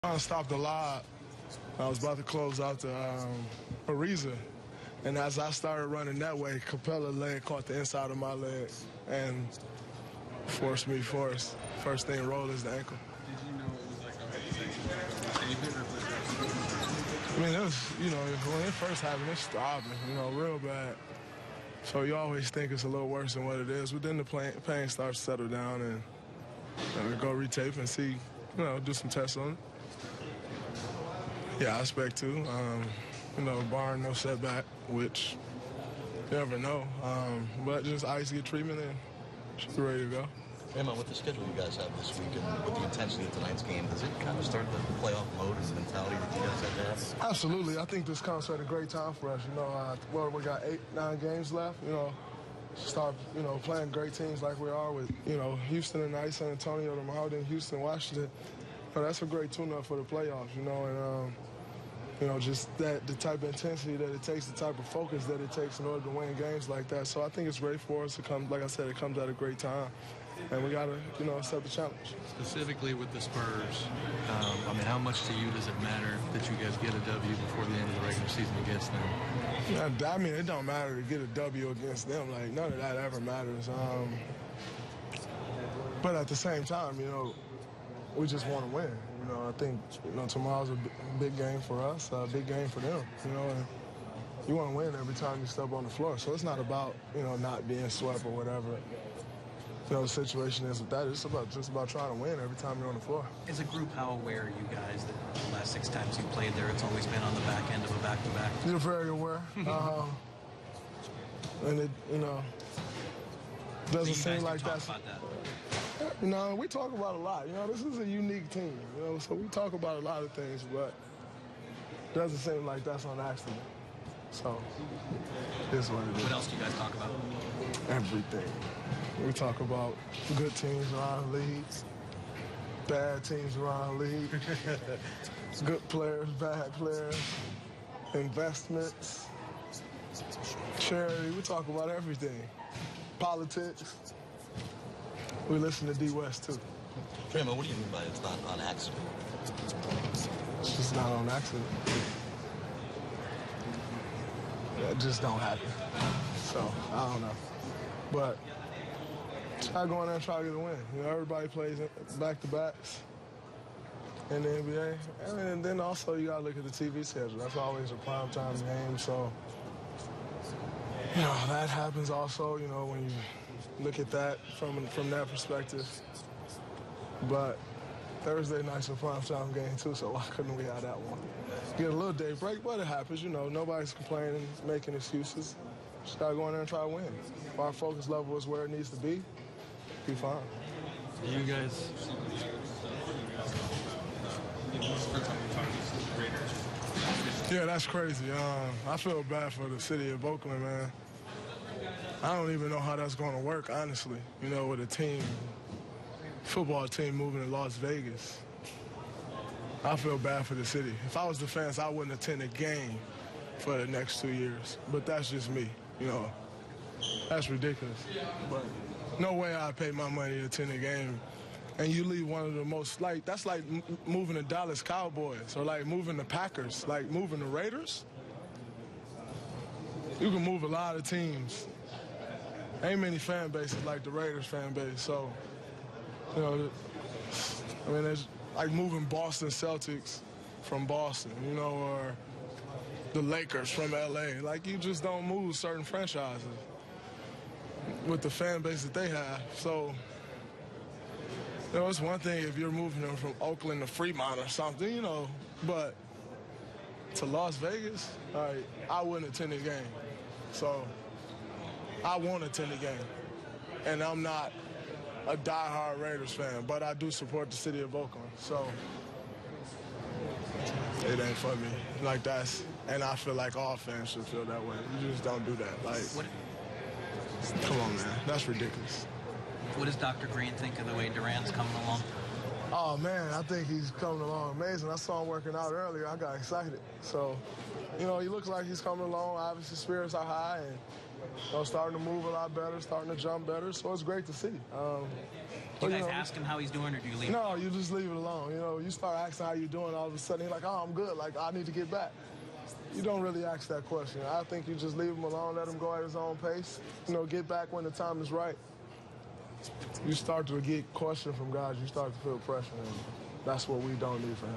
I stopped a lot. I was about to close out the Ariza. And as I started running that way, Capella leg caught the inside of my leg and forced me forward. First thing rolled is the ankle. Did you know it was like a I mean, it was, when it first happened, it's throbbing, real bad. So you always think it's a little worse than what it is. But then the pain starts to settle down and go retape and see, do some tests on it. Yeah, I expect to. Barring no setback, which you never know. But just ice, get treatment, and she's ready to go. Draymond, with the schedule you guys have this week and with the intensity of tonight's game, does it kind of start the playoff mode and the mentality that you guys have to have? Absolutely. I think this comes at a great time for us. We got 8-9 games left. Start, playing great teams like we are with, Houston tonight, San Antonio tomorrow, then Houston, Washington. That's a great tune-up for the playoffs, and just the type of intensity that it takes, the type of focus that it takes in order to win games like that. So I think it's great for us to come, like I said, it comes at a great time. And we got to, accept the challenge. Specifically with the Spurs, how much to you does it matter that you guys get a W before the end of the regular season against them? It don't matter to get a W against them. Like, none of that ever matters. But at the same time, we just want to win. I think, tomorrow's a big game for us, a big game for them, and you want to win every time you step on the floor. So it's not about, not being swept or whatever. The situation is with that. It's just about trying to win every time you're on the floor. As a group, how aware are you guys that the last 6 times you played there, it's always been on the back end of a back-to-back? You're very aware. And it, doesn't seem like that's... About that? We talk about a lot. This is a unique team, so we talk about a lot of things, but it doesn't seem like that's on accident. So, it's what it is. What else do you guys talk about? Everything. We talk about good teams around the league, bad teams around the league, good players, bad players, investments, charity. We talk about everything. Politics. We listen to D West, too. Draymond, what do you mean by it's not on accident? It's just not on accident. That just don't happen. So, I don't know. But try to go in there and try to get a win. Everybody plays back-to-backs in the NBA. And then also you got to look at the TV schedule. That's always a primetime game. So, that happens also, when you look at that from that perspective. But Thursday night's a primetime game, too, so why couldn't we have that one? Get a little day break, but it happens, Nobody's complaining, making excuses. Just got to go in there and try to win. If our focus level is where it needs to be fine. You guys... Yeah, that's crazy. I feel bad for the city of Oakland, man. I don't even know how that's going to work, honestly, with a football team moving to Las Vegas. I feel bad for the city. If I was the fans, I wouldn't attend a game for the next 2 years. But that's just me, That's ridiculous. But no way I'd pay my money to attend a game. And you leave one of the most, that's like moving the Dallas Cowboys or like moving the Packers, like moving the Raiders. You can move a lot of teams. Ain't many fan bases like the Raiders fan base. So, it's like moving Boston Celtics from Boston, or the Lakers from LA. Like, you just don't move certain franchises with the fan base that they have. So, it's one thing if you're moving them from Oakland to Fremont or something, but to Las Vegas, I wouldn't attend a game. So I won't attend a game. And I'm not a diehard Raiders fan, but I do support the city of Oakland. So it ain't for me. And I feel like all fans should feel that way. You just don't do that. Come on, man. That's ridiculous. What does Dr. Green think of the way Durant's coming along? Oh, man, I think he's coming along amazing. I saw him working out earlier. I got excited. So, he looks like he's coming along. Obviously, spirits are high and starting to move a lot better, starting to jump better. So it's great to see. Do you guys ask him how he's doing, or do you leave? No, you just leave it alone. You know, you start asking how you're doing, all of a sudden he's like, oh, I'm good. Like, I need to get back. You don't really ask that question. I think you just leave him alone, let him go at his own pace. You know, get back when the time is right. You start to get questioned from guys. You start to feel pressure, and that's what we don't need for him.